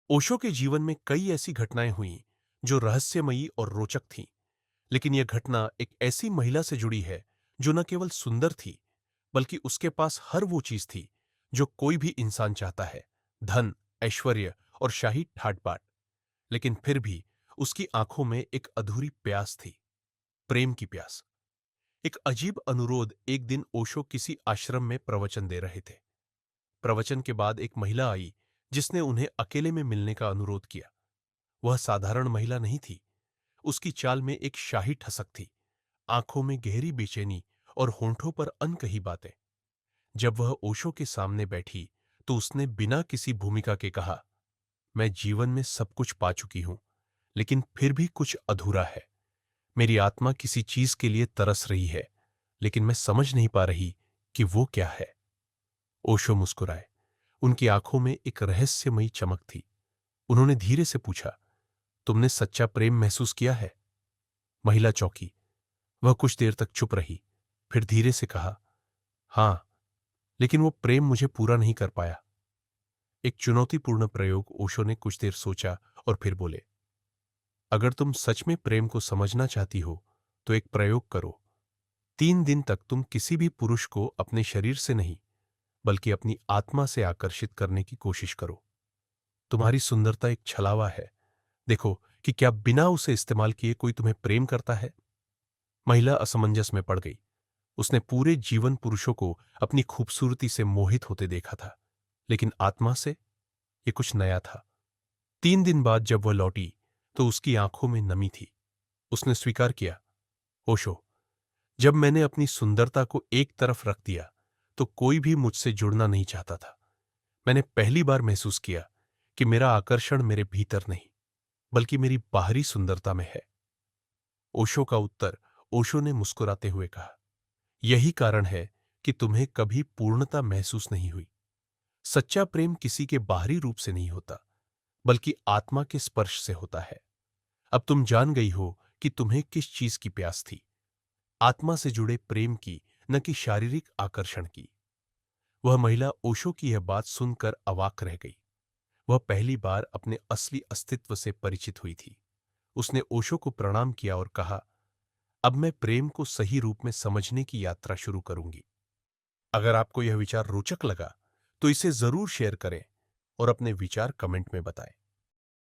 ओशो के जीवन में कई ऐसी घटनाएं हुई जो रहस्यमयी और रोचक थीं, लेकिन यह घटना एक ऐसी महिला से जुड़ी है जो न केवल सुंदर थी, बल्कि उसके पास हर वो चीज थी जो कोई भी इंसान चाहता है। धन, ऐश्वर्य और शाही ठाट-बाट। लेकिन फिर भी उसकी आंखों में एक अधूरी प्यास थी, प्रेम की प्यास। एक अजीब अनुरोध। एक दिन ओशो किसी आश्रम में प्रवचन दे रहे थे। प्रवचन के बाद एक महिला आई जिसने उन्हें अकेले में मिलने का अनुरोध किया। वह साधारण महिला नहीं थी। उसकी चाल में एक शाही ठसक थी, आंखों में गहरी बेचैनी और होंठों पर अनकही बातें। जब वह ओशो के सामने बैठी तो उसने बिना किसी भूमिका के कहा, मैं जीवन में सब कुछ पा चुकी हूं, लेकिन फिर भी कुछ अधूरा है। मेरी आत्मा किसी चीज के लिए तरस रही है, लेकिन मैं समझ नहीं पा रही कि वो क्या है। ओशो मुस्कुराए। उनकी आंखों में एक रहस्यमयी चमक थी। उन्होंने धीरे से पूछा, तुमने सच्चा प्रेम महसूस किया है? महिला चौंकी। वह कुछ देर तक चुप रही, फिर धीरे से कहा, हां, लेकिन वो प्रेम मुझे पूरा नहीं कर पाया। एक चुनौतीपूर्ण प्रयोग। ओशो ने कुछ देर सोचा और फिर बोले, अगर तुम सच में प्रेम को समझना चाहती हो तो एक प्रयोग करो। 3 दिन तक तुम किसी भी पुरुष को अपने शरीर से नहीं, बल्कि अपनी आत्मा से आकर्षित करने की कोशिश करो। तुम्हारी सुंदरता एक छलावा है। देखो कि क्या बिना उसे इस्तेमाल किए कोई तुम्हें प्रेम करता है। महिला असमंजस में पड़ गई। उसने पूरे जीवन पुरुषों को अपनी खूबसूरती से मोहित होते देखा था, लेकिन आत्मा से ये कुछ नया था। 3 दिन बाद जब वह लौटी तो उसकी आंखों में नमी थी। उसने स्वीकार किया, ओशो, जब मैंने अपनी सुंदरता को एक तरफ रख दिया तो कोई भी मुझसे जुड़ना नहीं चाहता था। मैंने पहली बार महसूस किया कि मेरा आकर्षण मेरे भीतर नहीं, बल्कि मेरी बाहरी सुंदरता में है। ओशो का उत्तर। ओशो ने मुस्कुराते हुए कहा, यही कारण है कि तुम्हें कभी पूर्णता महसूस नहीं हुई। सच्चा प्रेम किसी के बाहरी रूप से नहीं होता, बल्कि आत्मा के स्पर्श से होता है। अब तुम जान गई हो कि तुम्हें किस चीज की प्यास थी, आत्मा से जुड़े प्रेम की, न कि शारीरिक आकर्षण की। वह महिला ओशो की यह बात सुनकर अवाक रह गई। वह पहली बार अपने असली अस्तित्व से परिचित हुई थी। उसने ओशो को प्रणाम किया और कहा, अब मैं प्रेम को सही रूप में समझने की यात्रा शुरू करूंगी। अगर आपको यह विचार रोचक लगा तो इसे जरूर शेयर करें और अपने विचार कमेंट में बताएं।